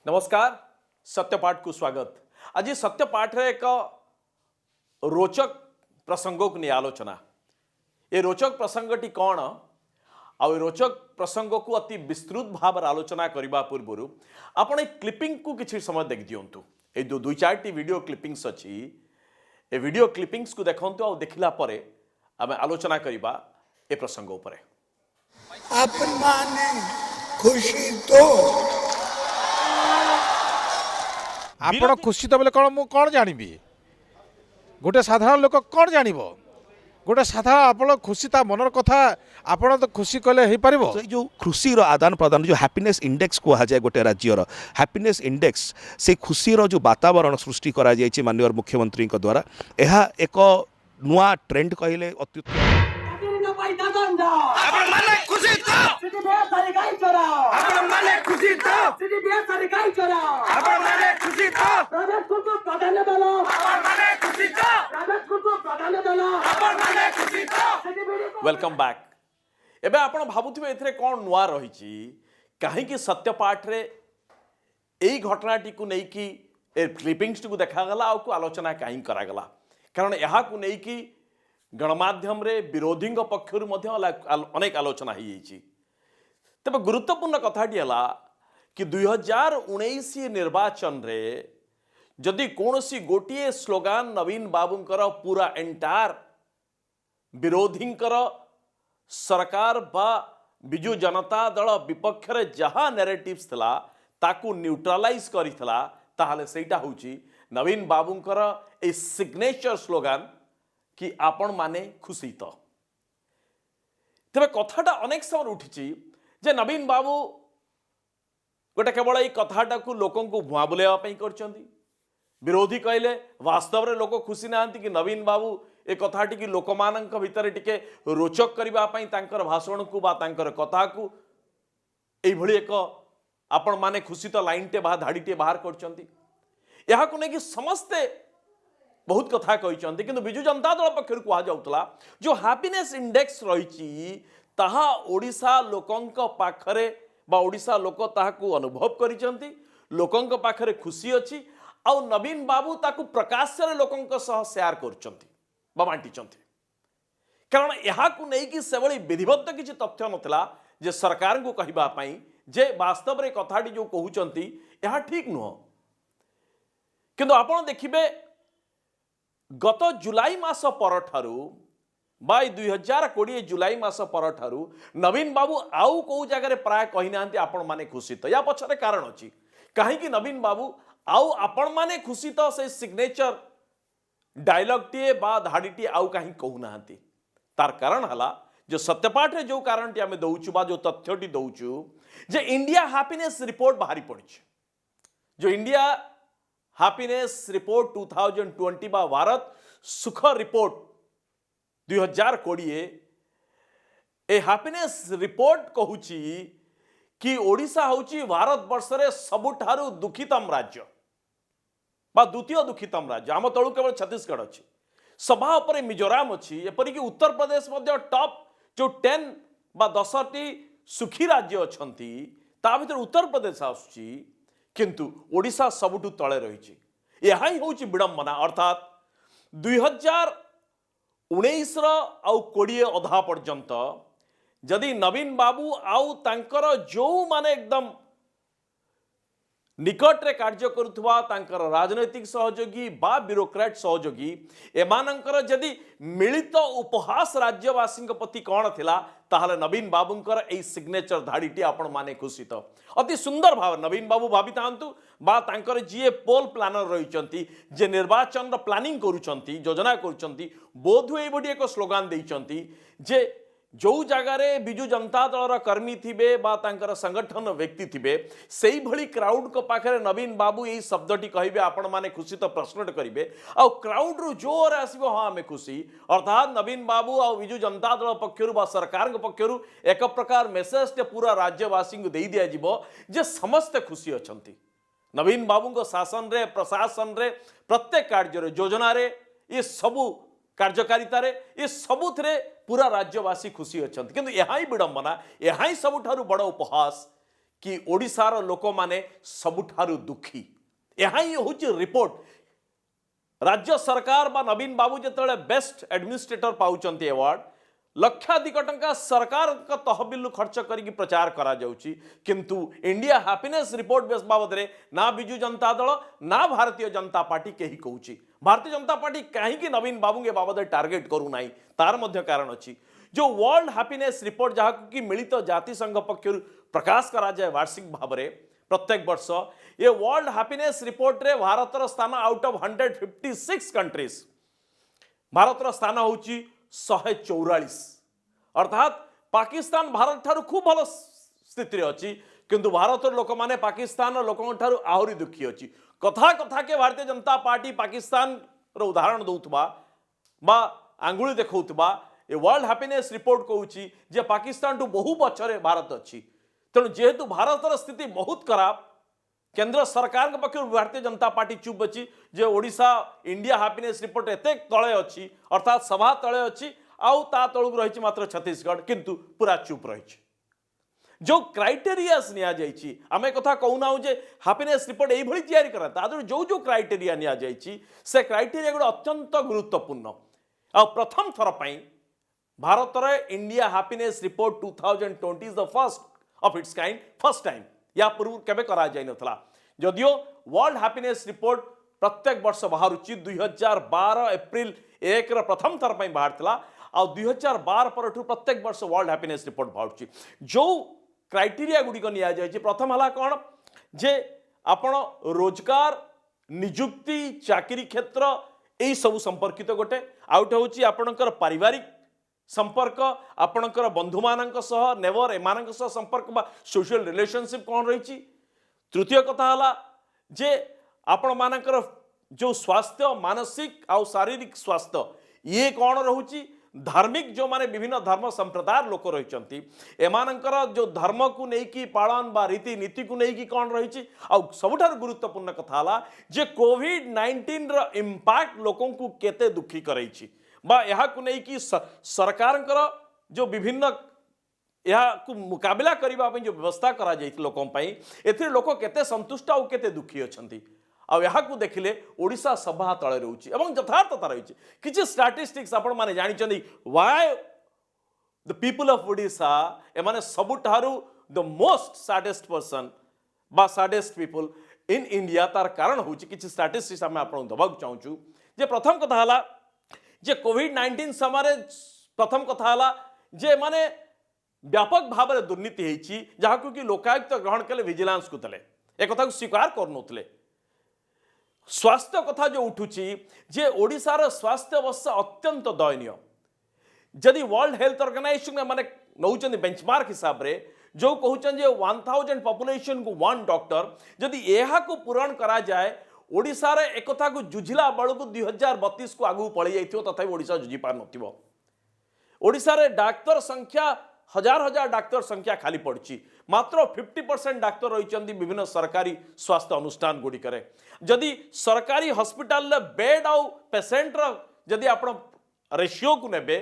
नमस्कार सत्यपाठ को स्वागत। आज सत्यपाठ रे एक रोचक प्रसंग को नहीं आलोचना। ये रोचक प्रसंगटी कौन आ रोचक प्रसंग को अति विस्तृत भाव आलोचना करने पूर्व आपण क्लिपिंग को किसी समय देख दिंतु। ये जो दुई चार वीडियो क्लिपिंग्स अच्छी ये वीडियो क्लिपिंग्स को देखंतु आ देखला परे आम आलोचना करबा ए प्रसंग उपरे। अपन माने खुशी तो आपण खुशी तो बोले कौन कौन जानबी गोटे साधारण लोक कौन जानब गोटे साधारण आप खुशी ता मनर कथा आपण तो खुशी कले हो पार तो जो खुशी रो आदान प्रदान जो हैप्पीनेस इंडेक्स कहा जाए गोटे राज्यर हैप्पीनेस इंडेक्स से खुशी रो जो वातावरण सृष्टि करा जायछि माननीय मुख्यमंत्री द्वारा यह एक नुआ ट्रेंड कहले अत्युत्तम। Welcome back. एबे आपण भाबुथिबे एथरे कोन नुआ रहिछि काहेकि सत्यपाठ रे एई घटनाटी को नै कि ए क्लिपिंग्स को देखा गला आ को आलोचना काहे करा गला कारण यहा को नै कि गणमाध्यम रे विरोधी पक्षर अनेक आलोचना हो जाइए। तबे गुरुत्वपूर्ण कथाटी है कि 2019 निर्वाचन रे जदि कौनसी गोटे स्लोगान नवीन बाबूंकर पूरा एंटायर विरोधींकर सरकार बा बिजु जनता दल विपक्ष रे जहाँ नैरेटिव्स थिला ताकू न्यूट्रलाइज करिथिला ताहले सेटा होची नवीन बाबूंकर ए सिग्नेचर स्लोगान कि आपण माने खुशी तो। तेरे कथाटा अनेक समय उठी जे नवीन बाबू गोटे केवल ये कथाटा को लोकों को भुआ बुलाइवाई कर विरोधी कहले वास्तव में लोक खुशी नहांती कि नवीन बाबू ए कथाटी कि लोक मानक भितर टिके रोचक करने तांकर भाषण को बा तांकर कथा को एभली एक आपण माने खुशी तो लाइनटे बा धाड़ीटे बाहर कर समस्ते बहुत कथा कहते किंतु बिजु जनता दल पक्षर कहुला जो हैप्पीनेस इंडेक्स रही ताहा ओडिशा लोकंक पाखरे बा ओडिशा लोक ताहाकू अनुभव करिसेंती लोकंक पाखरे खुशी अच्छी आ नवीन बाबू ताकू प्रकाश्य लोकंक सह शेयर करचंती बा बांटीचंती कारण यहाकू नै कि सेभली विधिवत किछि तथ्य नथिला जे सरकार को कहिबा पई जे वास्तव रे कथाटी जो कहउचंती यहा ठीक नुह किंतु आपण देखिबे गत जुलाई मास परठारु बाय 2020 जुलाई मास परठारु नवीन बाबू आउ को जगह प्राय कही ना आपण माने खुशी तो या पछरे कारण अछि कहीं नवीन बाबू आउ आपण माने खुशी तो से सिग्नेचर डायलॉग टी बा धाड़ी टी आउ कहीं कहू ना तार कारण हला जो सत्यपाठ रे जो कारण टी आमे दउछु बा जो तथ्यटी दउछु जे इंडिया हैप्पीनेस रिपोर्ट बाहरी पड़ी जो इंडिया हैप्पीनेस रिपोर्ट 2020 बा भारत सुख रिपोर्ट 2020 ए हैप्पीनेस रिपोर्ट कहूची कि ओडिशा होची भारत वर्ष रे सबुठारु दुखितम राज्य बा द्वितीय दुखितम राज्य आम तळु केवल छत्तीसगढ़ अछि सभा उपरे मिजोराम अछि एपरि कि उत्तर प्रदेश मध्य टॉप जो 10 बा 10टी सुखी राज्य अछंती ता भीतर उत्तर प्रदेश आछी किंतु ओडिशा सबुठु तळे रहिछि यह ही होची विडंबना अर्थात 2019 आउ 20 अधा पर्यंत जदि नवीन बाबू आउ तांकर जो माने एकदम निकट रे कार्य करुवा तांकर राजनैतिक सहयोगी बा ब्यूरोक्रेट सहयोगी एमानंकर जदि मिलित उपहास राज्यवासी प्रति कौन थिला ताहले नवीन बाबूंकर ए सिग्नेचर धाड़ीटी आपण माने खुशी तो अति सुंदर भाव नवीन बाबू भावी थांतु बा तांकर जी पोल प्लानर रही जे निर्वाचन प्लानिंग करुचंती योजना करुचंती बोधु एबडी एक स्लोगान देइचंती जे जो जगार बिजु जनता दलर कर्मी थिबे बा तांकर संगठन व्यक्ति थिबे सेही भली क्राउड को पाखरे नवीन बाबू यही शब्दटी कहिबे आपण माने खुशी तो प्रश्न करिवे आ क्राउड रु जोर आसीबो हां आमे खुशी अर्थात नवीन बाबू आ बिजु जनता दल पक्षरु बा सरकार पक्षरु एक प्रकार मेसेज टे पूरा राज्यवासी को दे दिया जिवो जे समस्त खुशी अछंती नवीन बाबू को शासन रे प्रशासन रे प्रत्येक कार्य रे योजना रे ये सबु कार्यकारिता रे ये सबुथरे पूरा राज्यवासी खुशी अच्छा किंतु यहाँ ही विडंबना यहाँ ही सबुठारु बड़ उपहास कि ओडिशार लोक माने सबुठारु दुखी। यहाँ ही हूँ रिपोर्ट। राज्य सरकार बा नवीन बाबू जिते बेस्ट एडमिनिस्ट्रेटर पाउचंती अवार्ड, लक्षाधिक टंका सरकार तहबिल खर्च करके प्रचार करा जाउची, किंतु इंडिया हैप्पीनेस रिपोर्ट बेस बाबद रे ना बिजू जनता दल ना भारतीय जनता पार्टी कही कहूची। भारतीय जनता पार्टी कहीं नवीन बाबू के बाबद टार्गेट करू नाही, तार मध्य कारण अच्छी। जो वर्ल्ड हैप्पीनेस रिपोर्ट जहाँ कि मिलित जातिसंघ पक्षर प्रकाश करा जाए वार्षिक भाव में प्रत्येक वर्ष, ये वर्ल्ड हैप्पीनेस रिपोर्ट रे भारतर स्थान आउट ऑफ 156 कंट्रीज भारतर स्थान होची 144। अर्थात पाकिस्तान भारत ठारू खूब भल स्थिति अच्छी, किंतु भारत लोक माने पाकिस्तान लोक ठारू आहुरी दुखी अच्छी। कथा कथा के भारतीय जनता पार्टी पाकिस्तान रो उदाहरण दौथबा बा आंगुली देखौथबा, ए वर्ल्ड हैप्पीनेस रिपोर्ट कहूची जे पाकिस्तान टू बहु पछरे भारत अच्छी। तेणु जेहेतु भारतर स्थिति बहुत खराब, केंद्र सरकार के पक्ष भारतीय जनता पार्टी चुप अच्छी जे ओडिशा इंडिया हैप्पीनेस रिपोर्ट एते तले अच्छी, अर्थात सभा तले अच्छी, आउ ता तळुक रही मात्र छत्तीसगढ़, किंतु पूरा चुप रही। जो क्राइटेरियास निया जाइछि, आमे कथा कहूना जे हैप्पीनेस रिपोर्ट एई भली तैयारी करा, तादर जो जो क्राइटेरिया निया जाइछि से क्राइटेरिया गुड अत्यंत गुरुत्वपूर्ण। आ प्रथम थर पई भारत रे India happiness report 2020 is the first of its kind, first time. या पूर्व केबे करा जाय नथला, जदियो वर्ल्ड हैप्पीनेस रिपोर्ट प्रत्येक वर्ष बाहरुची 2012 एप्रिल 1 र प्रथम थर पई बाहरतला, आ 2012 परठू प्रत्येक वर्ष वर्ल्ड हैप्पीनेस रिपोर्ट बाहरुची। जो क्राइटेरिया गुडी को निया जाय, प्रथम हला कोन जे आपण रोजगार नियुक्ति चाकरी क्षेत्र एई सब संपर्कित गोटे, आउट होची आपणकर पारिवारिक संपर्क, आपणकर बंधु मानक सह नेवर एमानक सह संपर्क बा सोशल रिलेशनशिप कौन रही। तृतीय कथा हला जे आपण मानकर जो स्वास्थ्य मानसिक आउ शारीरिक स्वास्थ्य ये कौन रहुची। धार्मिक जो माने विभिन्न धर्म संप्रदाय लोक रही, एमानकर जो धर्म को लेकिन पालन बा रीति नीति को लेकिन कौन रही। आउ सबुठार गुरुत्वपूर्ण कथा हला जे कोविड-19 रो इंपैक्ट लोकों को केते दुखी करैछि, बा यहाँ को नहीं कि सरकार जो विभिन्न यहाँ मुकाबला करने जो व्यवस्था करा लोकों एथिरे लोक केते संतुष्ट और केते दुखी अच्छी। आ यहाँ को देखिले ओडिशा सभा तले रोचे एवं यथार्थता रही। किसी स्टैटिस्टिक्स आपण माने जानिछन्ती why the people of Odisha एमाने सबुठारू द मोस्ट सैडेस्ट पर्सन बा सैडेस्ट पीपल इन इंडिया, तार कारण होची किसी स्टैटिस्टिक्स आमे आपण दबाक चाहूछु। जे प्रथम कथा हला जे कोविड-19 समय प्रथम कथा हला जे माने व्यापक भाव में दुर्नीति होती, जहाँ कि लोकायुक्त ग्रहण कले विजिलेंस को तले एक कथा को स्वीकार करनुले। स्वास्थ्य कथा जो उठुची जे ओडिशार स्वास्थ्य अवस्था अत्यंत दयनीय। जदि वर्ल्ड हेल्थ ऑर्गेनाइजेशन माने नौचंदी बेंचमार्क हिसाब रे जो कहउचन जे 1000 पॉपुलेशन को 1 डॉक्टर, जदि एहा को पूरण करा जाए ओडिशा रे एक कथा को जुझिला बळ को 2032 को आगु पळि जाइथियो, तथापि ओडिशा जुझि पार नथिबो। ओडिशा रे डाक्टर संख्या हजार हजार डाक्तर संख्या खाली पड़ी, मात्र 50% डाक्तर रही विभिन्न सरकारी स्वास्थ्य अनुष्ठान गुड़िक। जदि सरकारी हॉस्पिटल बेड आउ पेसेंट जदि आप रेशियो को नेबे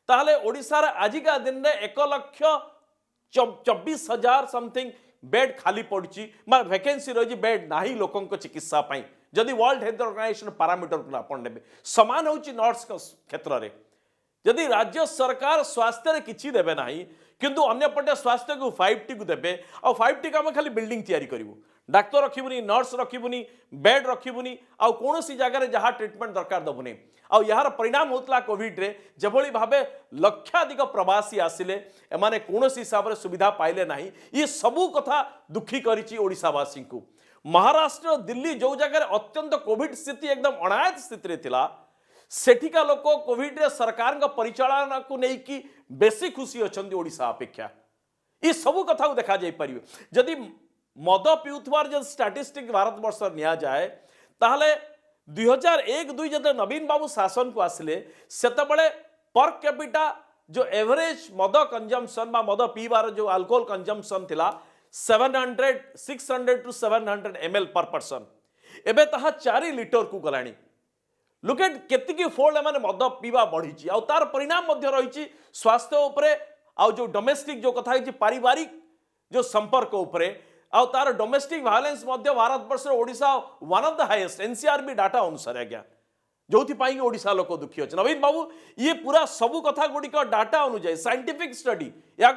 ताहले ओडिशा रे आजिका दिन में 1,24,000 समथिंग बेड खाली पड़ी, वैकेंसी रही बेड ना लोकों चिकित्सा पाई। जदि वर्ल्ड हेल्थ ऑर्गेनाइजेशन पैरामीटर को आप ने सामान होची नर्स क्षेत्र में। जदि राज्य सरकार स्वास्थ्य रे किछि देबे नाही, किंतु अन्यपटे स्वास्थ्य को 5T को देबे और 5T का खाली बिल्डिंग तैयारी करिवो, डाक्तर रखिबुनी, नर्स रखिबुनी, बेड रखिबुनी, आ कोनोसी जगह रे जहाँ ट्रीटमेंट दरकार दबुनी। आ यार परिणाम होतला कोविड रे जेभली भाबे लक्षाधिक प्रवासी आसिले, एमाने कोनोसी हिसाब रे सुविधा पाइले नाही। ये सबू कथा दुखी करिछि ओडिशावासी को। महाराष्ट्र दिल्ली जो जगह अत्यंत कोविड स्थिति एकदम अनायत स्थिति रे थिला, सेठिका लोक कोविड रे सरकार का परिचालन को लेकिन बेसी खुशी अच्छा ओडिशा अपेक्षा। ये सबू कथा को देखा जाई परिबे। जदि मद पिउथवार जब स्टैटिस्टिक भारत वर्ष निया जाए ताहले 2001-2 जब नवीन बाबू शासन को आसिले सेतबेले पर कैपिटा जो एवरेज मद कंजम्पशन बा मद पीबार जो अल्कोहल कंजम्पशन थिला 600 to 700 ml पर पर्सन, एबे ताहा 4 लीटर को गलानी। लुक एट केतिकी फोल्ड माने मद पीवा बढ़ी आर परिणाम रही स्वास्थ्य उपरे, आउ जो डोमेस्टिक जो कथा पारिवारिक जो संपर्क उपरे आउ तार डोमेस्टिक वायलेंस मध्य भारत वर्ष Odisha one of the highest NCRB data अनुसार आज्ञा जो ओडिशा लोक दुखी अच्छे नवीन बाबू ये पूरा सबू कथा गुड़िक डाटा अनुजाई साइंटिफिक स्टडी या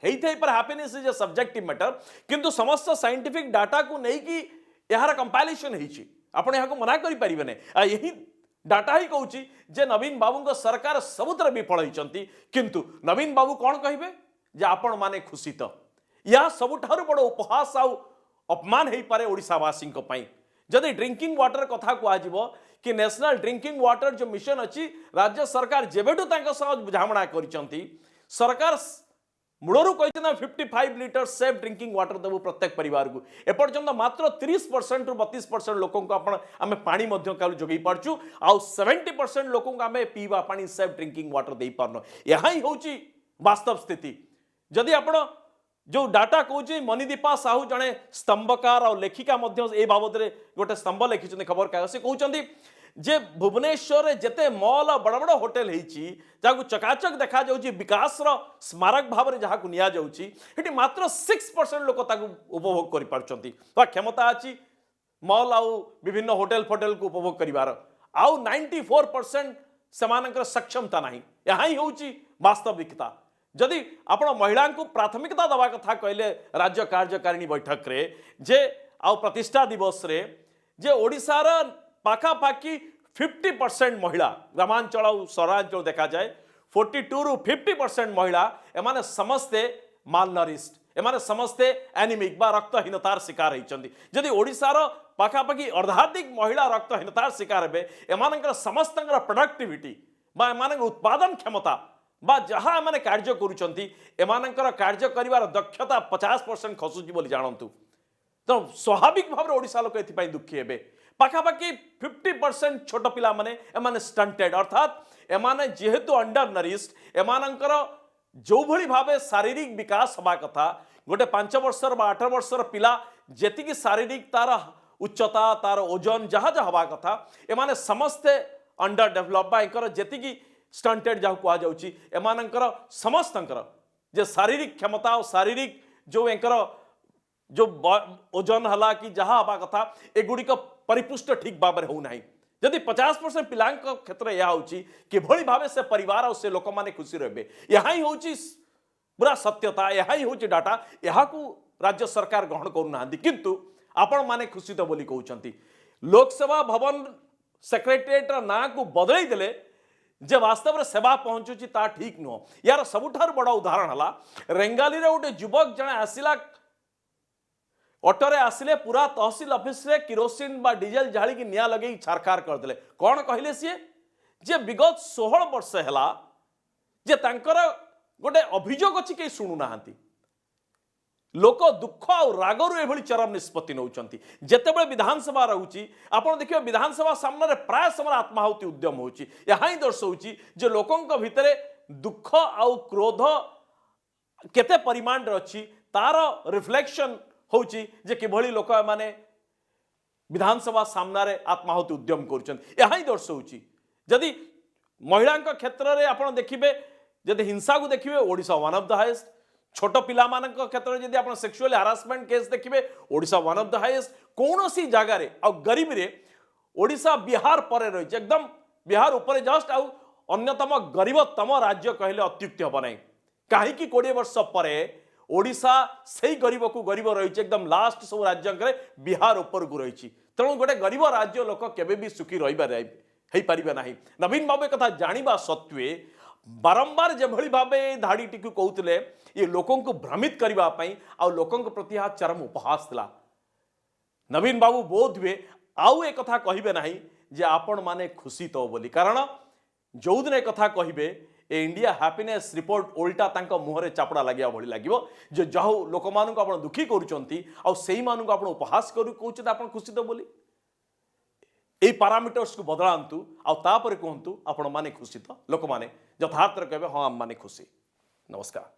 happiness is a subjective matter किंतु समस्त साइंटिफिक डाटा को लेकिन यार कंपाइलेशन होती आपण यहाँ मना करें यही डाटा ही कहूँ जे नवीन बाबू सरकार सबुतर विफल होती किंतु नवीन बाबू कौन कहे जे आपण माने खुशी तो या सबुठार बड़ उपहास आउ अपमान हो पारे ओडिशावासी जदि ड्रिंकिंग वाटर कथा कह कि नेशनल ड्रिंकिंग वाटर जो मिशन अच्छी राज्य सरकार जेबेठू बुझामणा करिसंती सरकार मूलरू कहते 55 लीटर सेफ ड्रिंकिंग वाटर देवु प्रत्येक परिवार को एपर्यंत मात्र 30% रु 32% लोकों को आम पानी जोगे पार्चु आउ 70% लोकों को आम पीवा पानी सेफ ड्रिंकिंग वाटर दे पारन यह ही हूँ वास्तव स्थिति जदि आपण जो डाटा कौच मनीदीपा साहू जड़े स्तंभकार और लेखिका ए बाबद गोटे स्तंभ लिखिं खबर कागज से कहते जे भुवनेश्वर में जिते मॉल बड़ बड़ होटेल जहाँ चकाचक देखा विकास स्मारक भाव में जहाँ नि मात्र 6% लोक उपभोग कर क्षमता अच्छी मॉल आउ विभिन्न होटेल फोटेल को उपभोग कर आउ 94% से सक्षमता ना यहाँ ही हूँ वास्तविकता जदि आपण महिला को प्राथमिकता दवा कथा कहले राज्य कार्यकारिणी बैठक रे जे आउ प्रतिष्ठा दिवस रे जे ओडिशार पाखापाखि 50% महिला ग्रामांचल और सहरांचल देखा जाए 42 रु 50% महिला एमाने समस्ते मालनरिस्ट एमाने समस्ते एनीमिक बा रक्तहीनतार शिकार होती जदि ओडिशार पाखापाखि अर्धाधिक महिला रक्तहीनतार शिकार हे एमानकर समस्त प्रोडक्टिविटी बा एमानकर उत्पादन क्षमता बा जहाँ एमाने कार्य करुचंती एमानकर कार्य करिवार दक्षता 50% खसुची बोली जानतु तो स्वाभाविक भाव में ओडिशा लोक एथि दुखी हेबे पाखापाखि 50% छोट पिला माने एमाने स्टंटेड अर्थात एमाने जेहेतु अंडर नरिश्ड एमानकर जो भली भावे शारीरिक विकास हवा कथा गोटे 5 वर्षर बा 8 वर्षर पिला जेतिकी शारीरिक तार उच्चता तार ओजन जहाँ जहाँ हवा कथा एमाने समस्ते अंडर डेभलप बा एकर जेतिकी स्टंटेड जहाँ कहुच्छी एमानकर समस्तंकर जे शारीरिक क्षमता और शारीरिक जो एंकर जो ओजन हला कि जहाँ हवा कथा एगुड़िक परिपुष्ट ठीक भाव में होना जदि 50% पिला क्षेत्र यह होभली भाव से परिवार और से लोक मैंने खुशी रे यहाँ ही हूँ पूरा सत्यता यह ही हूँ डाटा यहाँ को राज्य सरकार ग्रहण करूना किंतु आपण माने खुशी तो बोली कहते लोकसेवा भवन सेक्रेटेरिएट ना को बदल देले जे वास्तव में सेवा पहुंचुची ता ठीक नुह यार सबुठार बड़ उदाहरण है रेंगाली रे गोटे युवक जने आसिला ऑटोरे आसिले पूरा तहसील ऑफिस रे किरोसिन बा डीजेल जाली की निया लगे छारखार करदेले कौन कहले सी जे विगत 16 वर्ष है जे तांकर गोटे अभियोग अच्छी कहीं शुणु ना लोक दुख और रागरु एभली चरम निष्पत्ति नौचंती जेतेबेले विधानसभा रहूची आपण देखियो विधानसभा सामने प्राय समय आत्माहुति उद्यम होची यहाँ ही दर्शाउची जे लोकंक भितरे दुख आउ क्रोध केते परिमाण रे अछि तार रिफ्लेक्शन होची जे किभली लोक माने विधानसभा सामने आत्माहुति उद्यम करुछन यहाँ ही दर्शाउची जदि महिला क्षेत्र में आपण देखिबे जदि हिंसा को देखिबे Odisha one of the highest छोट पिला क्षेत्र में जब आप सेक्सुअल हारासमेंट केस देखिए Odisha one of the highest कौन सी जगार गरीबी रे ओडिशा बिहार पर रही एकदम बिहार उपर जस्ट आउ अन्यतम गरीबतम राज्य कहले अत्युक्ति हम ना कहीं 20 वर्ष पर ओडिशा से गरीब को गरीब रही एकदम लास्ट सब राज्य बिहार उपर को रही तेणु गोटे गरीब राज्य लोक केबे भी सुखी रही पारे ना नवीन बाबू कथा जानिबा सत्वे बारंबार जेभली भावे धाड़ी टी कहते ये लोकों को भ्रमित करने आ लोकों प्रति यह चरम उपहास थिला नवीन बाबू बोध हुए आउ एक कथा कहिबे नाही जे आपण माने खुशी तो बोली कारण जो दिन एक कथा कहिबे ए इंडिया हैप्पीनेस रिपोर्ट उल्टा तांको मुहरे चापड़ा लगिया भली लागिवो जे जाहु लोक मानक आपण दुखी करूचंती आ सेही मानक आपण उपहास करू कहउछत आपण खुशी तो बोली ए पैरामीटर्स को बदलांतु आ तापर कहंतु आपण माने खुशी तो लोक माने यथार्थ कहबे हां हम माने खुशी नमस्कार।